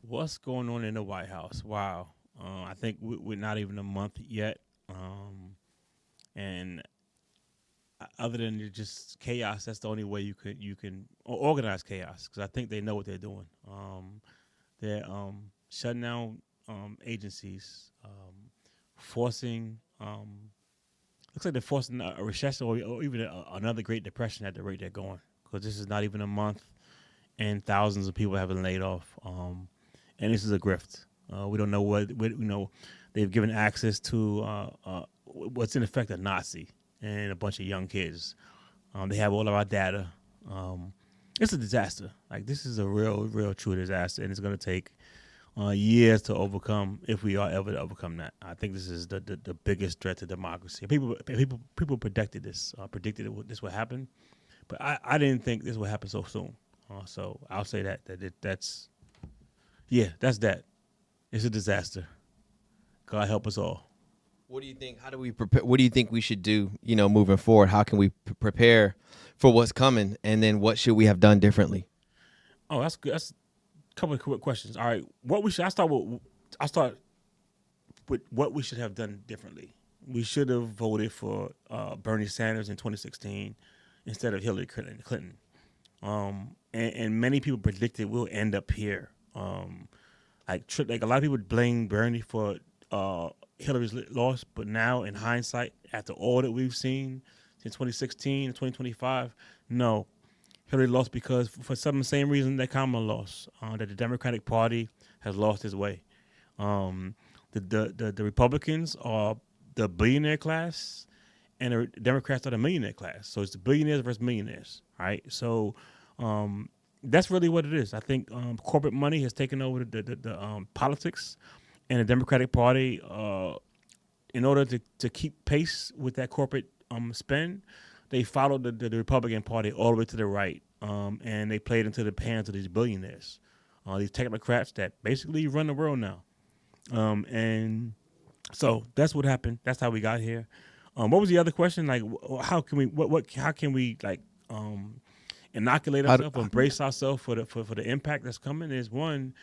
What's going on in the White House? Wow. I think we're not even a month yet. And other than just chaos, that's the only way you can organize chaos because I think they know what they're doing. They're shutting down agencies, forcing. Looks like they're forcing a recession or even another Great Depression at the rate they're going because this is not even a month and thousands of people have been laid off. And this is a grift. We don't know what you know. They've given access to what's in effect a Nazi and a bunch of young kids. They have all of our data. Um, it's a disaster. Like this is a real, true disaster, and it's going to take years to overcome if we are ever to overcome that. I think this is the biggest threat to democracy. People predicted this would happen, but I didn't think this would happen so soon. So I'll say that's that's that. It's a disaster. God help us all. What do you think? How do we prepare? What do you think we should do? Moving forward, how can we prepare for what's coming, and then what should we have done differently? Oh, that's good. That's a couple of quick questions. All right, what we should I start with what we should have done differently. We should have voted for Bernie Sanders in 2016 instead of Hillary Clinton. And many people predicted we'll end up here. Like a lot of people blame Bernie for Hillary's loss, but now in hindsight, after all that we've seen since 2016 and 2025, no, Hillary lost because for some of the same reason that Kamala lost, that the Democratic Party has lost its way. Um, the Republicans are the billionaire class, and the Democrats are the millionaire class. So it's the billionaires versus millionaires, right? So that's really what it is. I think corporate money has taken over the politics, and the Democratic Party, in order to keep pace with that corporate spend, they followed the Republican Party all the way to the right, and they played into the hands of these billionaires, these technocrats that basically run the world now. And so that's what happened. That's how we got here. What was the other question? Like, how can we how can we like inoculate How do, ourselves, embrace ourselves for the impact that's coming? Is one,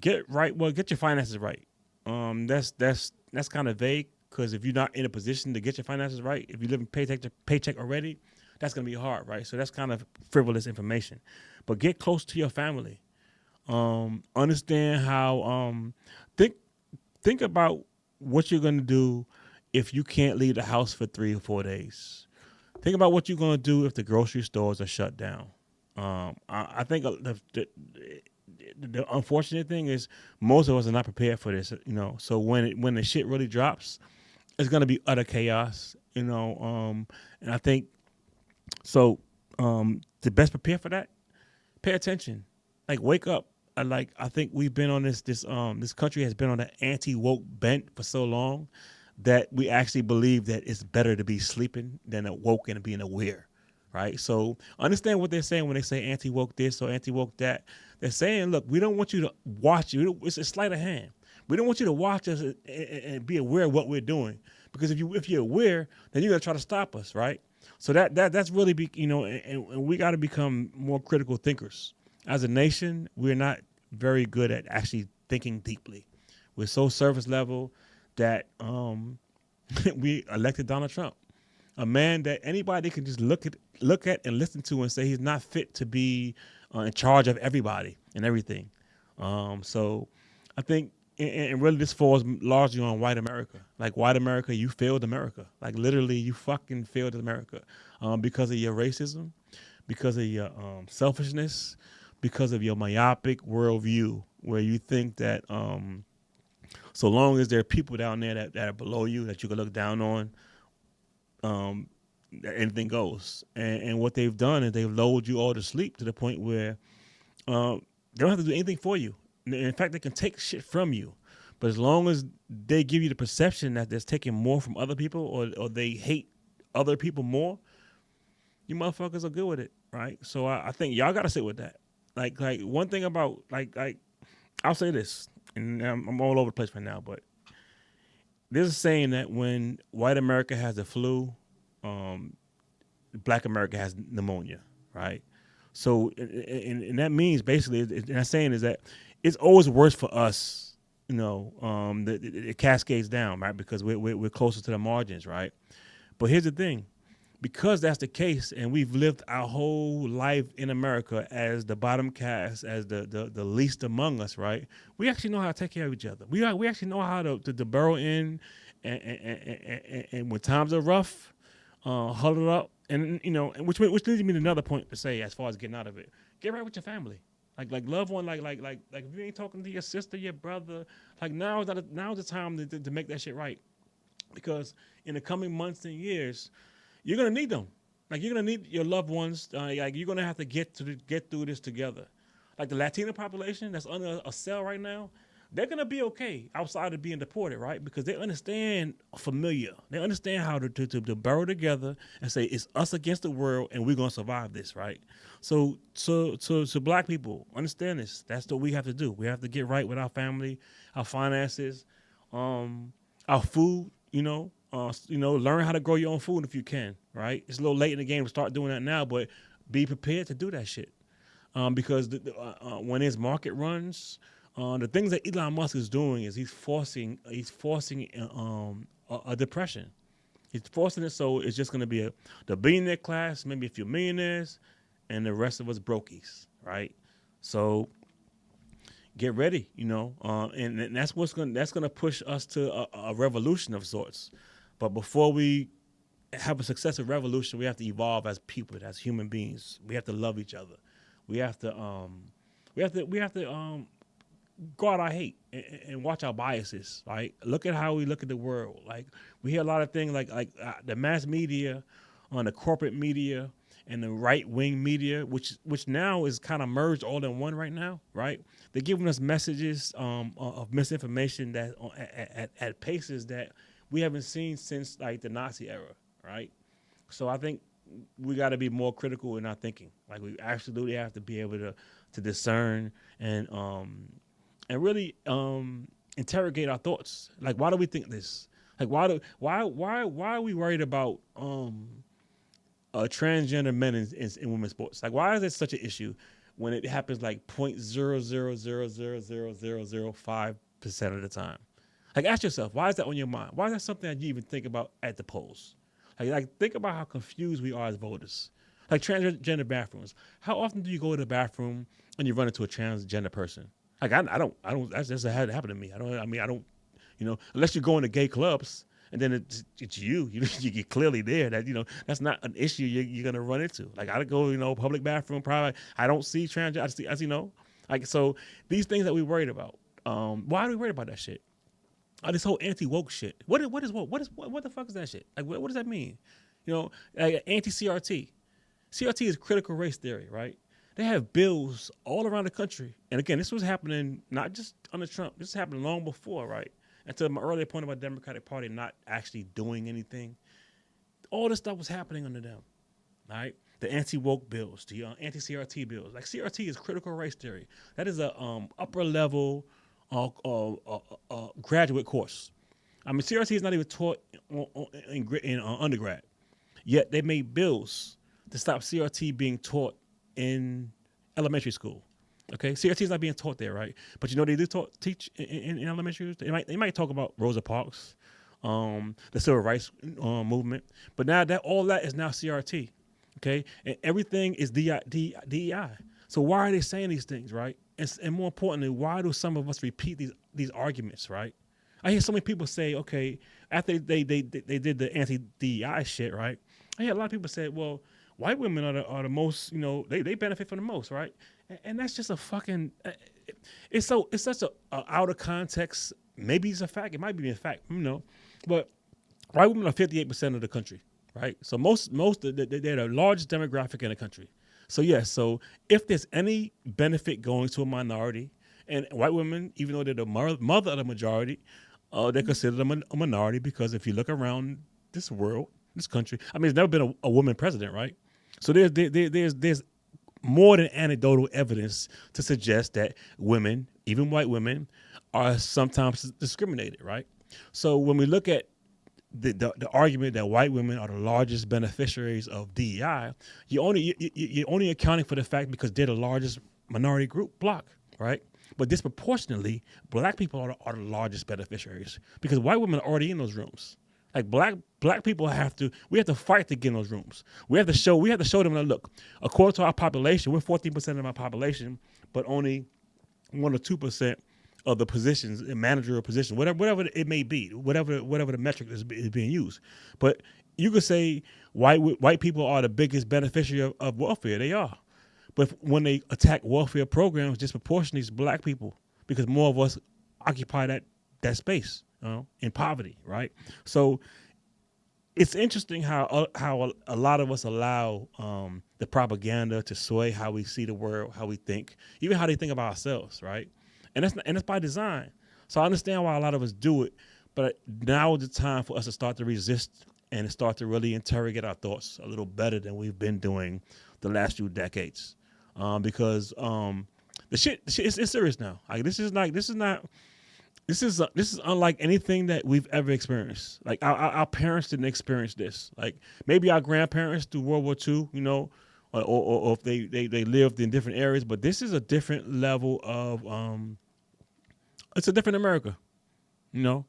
get right. Well, get your finances right. That's kind of vague because if you're not in a position to get your finances right, if you live in paycheck to paycheck already, that's gonna be hard, right? So that's kind of frivolous information. But get close to your family. Understand how. Think think about what you're gonna do if you can't leave the house for 3 or 4 days. Think about what you're gonna do if the grocery stores are shut down. I think the unfortunate thing is most of us are not prepared for this. So when the shit really drops, it's gonna be utter chaos. And I think so. To best prepare for that, pay attention. Like wake up. I think we've been on this country has been on an anti woke bent for so long that we actually believe that it's better to be sleeping than awoke and being aware, right? So understand what they're saying when they say anti woke this or anti woke that. They're saying, look, we don't want you to watch you. It's a sleight of hand. We don't want you to watch us and be aware of what we're doing because if you're aware, then you're gonna try to stop us, right? So that's really and we got to become more critical thinkers. As a nation, we're not very good at actually thinking deeply. We're so surface level that we elected Donald Trump, a man that anybody can just look at and listen to and say he's not fit to be in charge of everybody and everything. So I think, and really this falls largely on white America. Like white America, you failed America. Like literally, you fucking failed America because of your racism, because of your selfishness, because of your myopic worldview, where you think that so long as there are people down there that are below you that you can look down on, um, anything goes. And what they've done is they've lulled you all to sleep to the point where they don't have to do anything for you. In fact, they can take shit from you. But as long as they give you the perception that they're taking more from other people or they hate other people more, you motherfuckers are good with it, right? So I think y'all got to sit with that. Like one thing about like I'll say this, and I'm all over the place right now, but there's a saying that when white America has the flu, um, Black America has pneumonia, right? So, and that means basically, and that saying is that it's always worse for us. It cascades down, right? Because we're closer to the margins, right? But here's the thing: because that's the case, and we've lived our whole life in America as the bottom caste, as the least among us, right? We actually know how to take care of each other. We actually know how to burrow in, and when times are rough, huddle up, and which leads me to another point to say as far as getting out of it. Get right with your family. Like love one, like if you ain't talking to your sister, your brother, like now's the time to make that shit right, because in the coming months and years you're gonna need them. Like you're gonna need your loved ones. Like you're gonna have to get through this together. Like the Latino population that's under a cell right now, they're gonna be okay outside of being deported, right? Because they understand familiar. They understand how to burrow together and say it's us against the world, and we're gonna survive this, right? So black people understand this. That's what we have to do. We have to get right with our family, our finances, um, our food. Learn how to grow your own food if you can. Right? It's a little late in the game to start doing that now, but be prepared to do that shit. Because when his market runs, the things that Elon Musk is doing is he's forcing a depression. He's forcing it, so it's just going to be the billionaire class, maybe a few millionaires, and the rest of us brokies, right? So get ready, and that's gonna push us to a revolution of sorts. But before we have a successful revolution, we have to evolve as people, as human beings. We have to love each other. We have to guard our hate and watch our biases. Right? Look at how we look at the world. Like we hear a lot of things like the mass media, on the corporate media, and the right wing media, which now is kind of merged all in one right now. Right? They're giving us messages of misinformation that at paces that we haven't seen since like the Nazi era. Right? So I think we got to be more critical in our thinking. Like we absolutely have to be able to discern and really interrogate our thoughts. Like why do we think this? Like why are we worried about transgender men in women's sports? Like why is it such an issue when it happens like 0.000000005% of the time? Like ask yourself, why is that on your mind? Why is that something that you even think about at the polls? Like think about how confused we are as voters. Like transgender bathrooms. How often do you go to the bathroom and you run into a transgender person? Like I don't. That's just had to happen to me. I don't. Unless you go into gay clubs and then it's you. You're clearly there. That's not an issue you're gonna run into. Like I go, public bathroom, private. I don't see transgender. Like so these things that we worried about. Why are we worried about that shit? This whole anti woke shit. What is woke? What the fuck is that shit? Like what does that mean? Like anti CRT. CRT is critical race theory, right? They have bills all around the country, and again, this was happening not just under Trump. This is happening long before, right? And to my earlier point about the Democratic Party not actually doing anything, all this stuff was happening under them, right? The anti woke bills, the anti CRT bills. Like CRT is critical race theory. That is a upper level graduate course. I mean, CRT is not even taught in undergrad. Yet they made bills to stop CRT being taught in elementary school. Okay, CRT is not being taught there, right? But they do teach in elementary. They might talk about Rosa Parks, the civil rights movement. But now that all that is now CRT. Okay, and everything is DEI. So why are they saying these things, right? And more importantly, why do some of us repeat these arguments, right? I hear so many people say, okay, after they did the anti-DEI shit, right? I hear a lot of people say, well, white women are the most, they benefit from the most, right? And that's just a fucking, it's such a out of context. Maybe it's a fact. It might be a fact, but white women are 58% of the country, right? So most they're the largest demographic in the country. So yes, so if there's any benefit going to a minority, and white women, even though they're the mother of the majority, they're considered a minority because if you look around this world, this country, I mean, there's never been a woman president, right? So there's more than anecdotal evidence to suggest that women, even white women, are sometimes discriminated, right? So when we look at the argument that white women are the largest beneficiaries of DEI, you're only accounting for the fact because they're the largest minority group block, right? But disproportionately, black people are the largest beneficiaries because white women are already in those rooms. Like black people we have to fight to get in those rooms. We have to show them that look, according to our population, we're 14% of our population, but only 1 or 2% of the positions, in managerial position, whatever it may be, whatever the metric is being used. But you could say white people are the biggest beneficiary of welfare. They are. But when they attack welfare programs, disproportionately it's black people because more of us occupy that space, in poverty, right? So it's interesting how a lot of us allow the propaganda to sway how we see the world, how we think, even how they think about ourselves, right? And that's by design. So I understand why a lot of us do it, but now is the time for us to start to resist and start to really interrogate our thoughts a little better than we've been doing the last few decades, because the shit it's serious now. Like this is unlike anything that we've ever experienced. Like our parents didn't experience this. Like maybe our grandparents through World War II, or if they lived in different areas. But this is a different level of it's a different America, you know.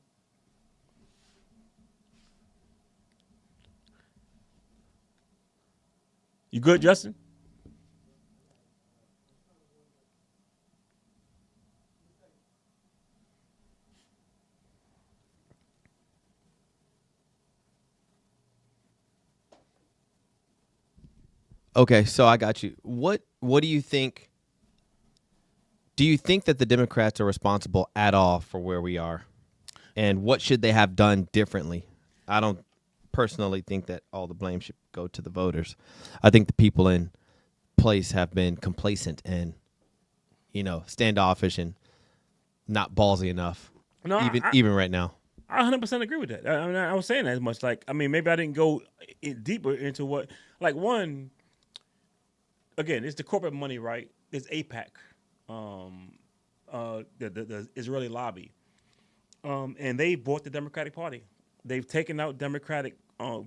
You good, Justin? Okay, so I got you. What do you think? Do you think that the Democrats are responsible at all for where we are? And what should they have done differently? I don't personally think that all the blame should go to the voters. I think the people in place have been complacent and, standoffish and not ballsy enough, No, even right now. I 100% agree with that. I was saying that as much. Like, I mean, maybe I didn't go deeper into what. Like, one, again, it's the corporate money, right? It's APAC, the Israeli lobby, and they bought the Democratic Party. They've taken out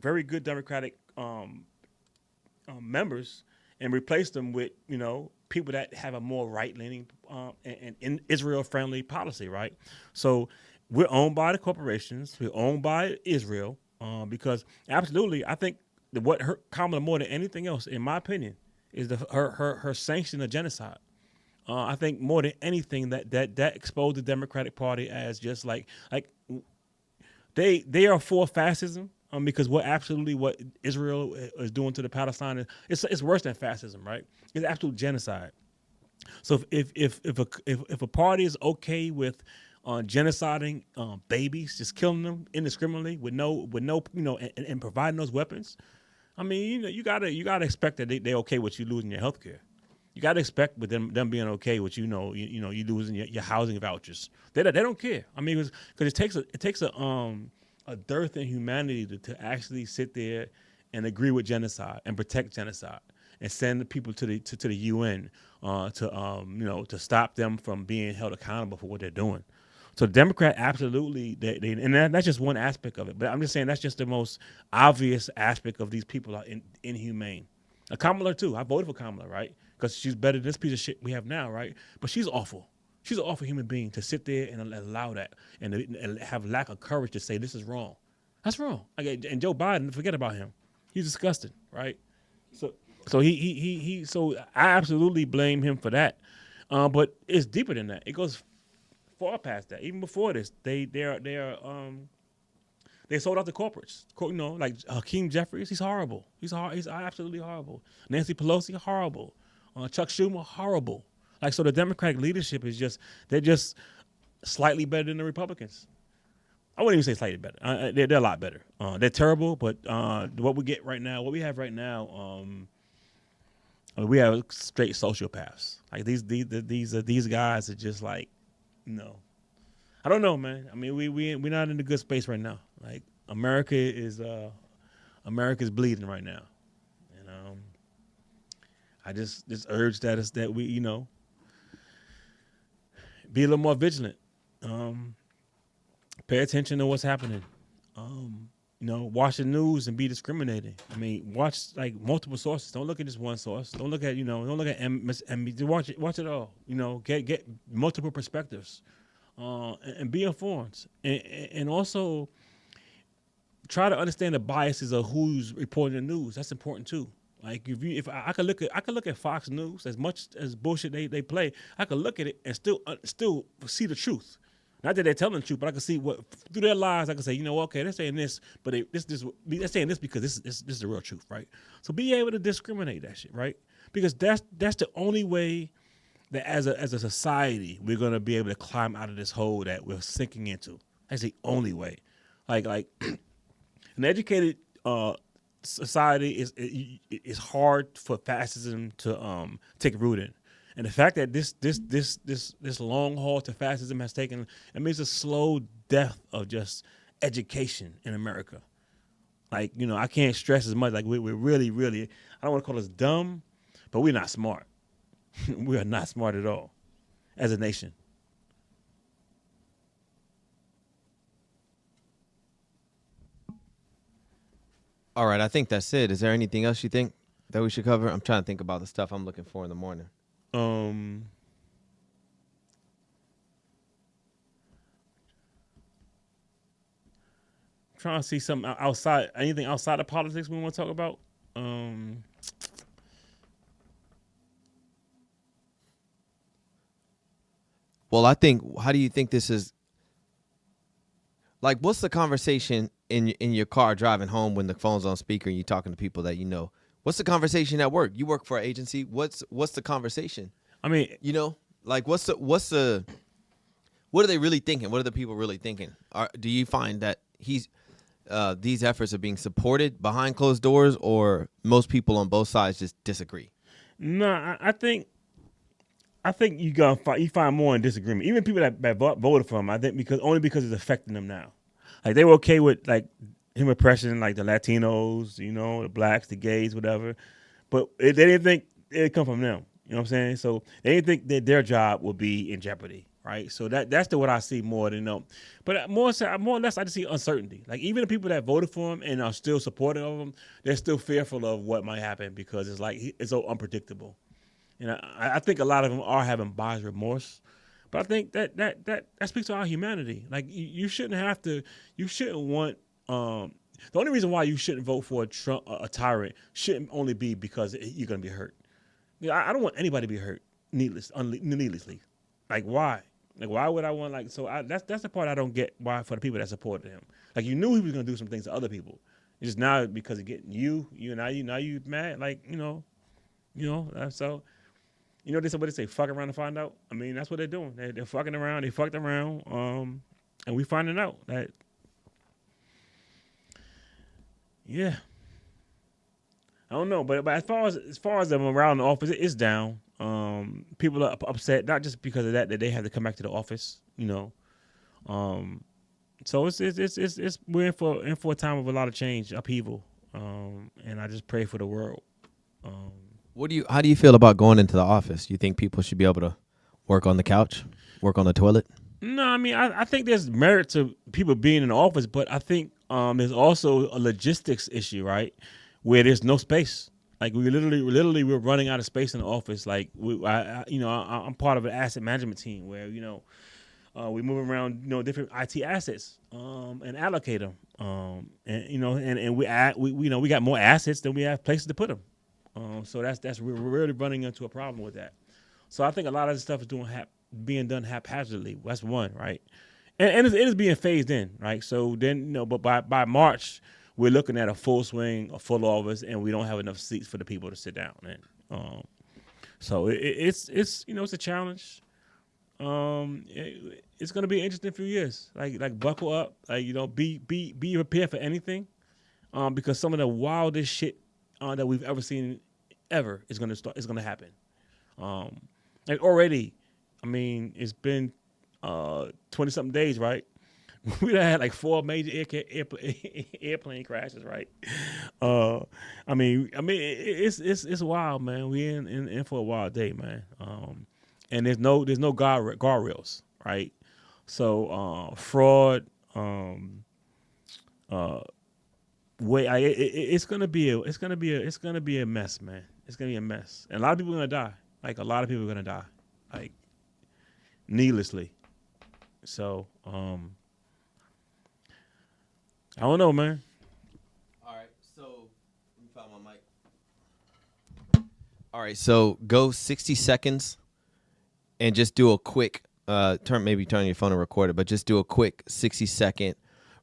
very good Democratic members and replaced them with people that have a more right leaning and Israel friendly policy, right? So we're owned by the corporations. We're owned by Israel, because absolutely, I think that what hurt Kamala more than anything else, in my opinion, is her sanction of genocide. I think more than anything that exposed the Democratic Party as just like they are for fascism, because what Israel is doing to the Palestinians, it's worse than fascism, right? It's absolute genocide. So if a party is okay with genociding babies, just killing them indiscriminately with no and providing those weapons, I mean you gotta expect that they okay with you losing your health care. You got to expect with them being okay with you losing your housing vouchers. They don't care. I mean, because it takes a dearth in humanity to actually sit there and agree with genocide and protect genocide and send the people to the UN to stop them from being held accountable for what they're doing. So the Democrat absolutely that's just one aspect of it. But I'm just saying that's just the most obvious aspect of these people are inhumane. Kamala too. I voted for Kamala, right? Because she's better than this piece of shit we have now, right? But she's awful. She's an awful human being to sit there and allow that and have lack of courage to say this is wrong. That's wrong. Okay, and Joe Biden, forget about him. He's disgusting, right? So so I absolutely blame him for that. But it's deeper than that. It goes far past that. Even before this, they sold out the corporates. Like Hakeem Jeffries, he's horrible. He's absolutely horrible. Nancy Pelosi, horrible. Chuck Schumer, horrible. Like, so the Democratic leadership they're just slightly better than the Republicans. I wouldn't even say slightly better. They're a lot better. They're terrible, but what we have right now, we have straight sociopaths. Like these guys are just like, I don't know, man. I mean, we're not in a good space right now. Like America's bleeding right now, and I just urge that we be a little more vigilant. Pay attention to what's happening. Watch the news and be discriminating. I mean, watch like multiple sources. Don't look at just one source. Don't look at don't look at MSNBC. Watch it all. Get multiple perspectives, and be informed, and also try to understand the biases of who's reporting the news. That's important too. Like if I could look at Fox News as much as bullshit they play. I could look at it and still see the truth. Not that they're telling the truth, but I can see what through their lies. I can say, okay, they're saying this, but they're saying this because this is the real truth, right? So be able to discriminate that shit, right? Because that's the only way that as a society we're gonna be able to climb out of this hole that we're sinking into. That's the only way. Like an educated society is hard for fascism to take root in. And the fact that this long haul to fascism has taken, it means a slow death of just education in America. Like, I can't stress as much. Like, we're really, really, I don't want to call us dumb, but we're not smart. We are not smart at all as a nation. All right, I think that's it. Is there anything else you think that we should cover? I'm trying to think about the stuff I'm looking for in the morning. Um, Trying to see something outside, anything outside of politics we want to talk about. Well, I think, how do you think this is, like, what's the conversation in your car driving home when the phone's on speaker and you're talking to people that you know? What's the conversation at work? You work for an agency. What's the conversation? I mean, Like, what are they really thinking? What are the people really thinking? Do you find that these efforts are being supported behind closed doors, or most people on both sides just disagree? no, I think you find more in disagreement. Even people that voted for him, I think because it's affecting them now. Like, they were okay with like him oppressing like the Latinos, the blacks, the gays, whatever. But they didn't think it'd come from them. You know what I'm saying? So they didn't think that their job would be in jeopardy, right? So that's what I see more than But more or less, I just see uncertainty. Like, even the people that voted for him and are still supportive of him, they're still fearful of what might happen because it's like it's so unpredictable. And I think a lot of them are having buyer's remorse. But I think that speaks to our humanity. Like, you shouldn't have to. You shouldn't want. The only reason why you shouldn't vote for a tyrant shouldn't only be because you're gonna be hurt. I don't want anybody to be hurt needlessly. Like, why? Like, why would I want that's the part I don't get. Why for the people that supported him? Like, you knew he was gonna do some things to other people. It's just now because of getting now you mad. Like, so. This what they say, fuck around and find out. I mean, that's what they're doing. They're fucking around. They fucked around, and we finding out that, yeah, I don't know, but as far as the morale in the office, it's down. People are upset not just because of that they have to come back to the office. So it's we're in for a time of a lot of change, upheaval, and I just pray for the world. Um, How do you feel about going into the office? You think people should be able to work on the couch, work on the toilet? No, I mean, I think there's merit to people being in the office, but I think there's also a logistics issue, right? Where there's no space. Like, we're running out of space in the office. Like, I'm part of an asset management team where we move around different IT assets and allocate them. And we got more assets than we have places to put them. So we're really running into a problem with that. So I think a lot of this stuff is being done haphazardly. That's one, right? And it is being phased in, right? So then, but by March, we're looking at a full swing, a full office, and we don't have enough seats for the people to sit down in. So it's a challenge. It's going to be an interesting few years. Like buckle up. Like, be prepared for anything. Because some of the wildest shit that we've ever seen is going to happen. Like, already, I mean, it's been 20 something days, right? We done had like 4 major airplane crashes, right? I mean, it's wild, man. We in for a wild day, man. And there's no guardrails, right? So fraud, it's gonna be it's gonna be a mess, man. It's gonna be a mess, and a lot of people are gonna die. Like a lot of people are gonna die, like needlessly. So I don't know, man. All right, so let me find my mic. All right, so go 60 seconds and just do a quick turn your phone and record it, but just do a quick 60-second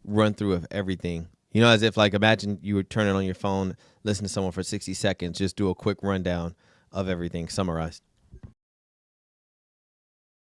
run through of everything. You know, as if like imagine you were turning on your phone, listen to someone for 60 seconds, just do a quick rundown of everything summarized.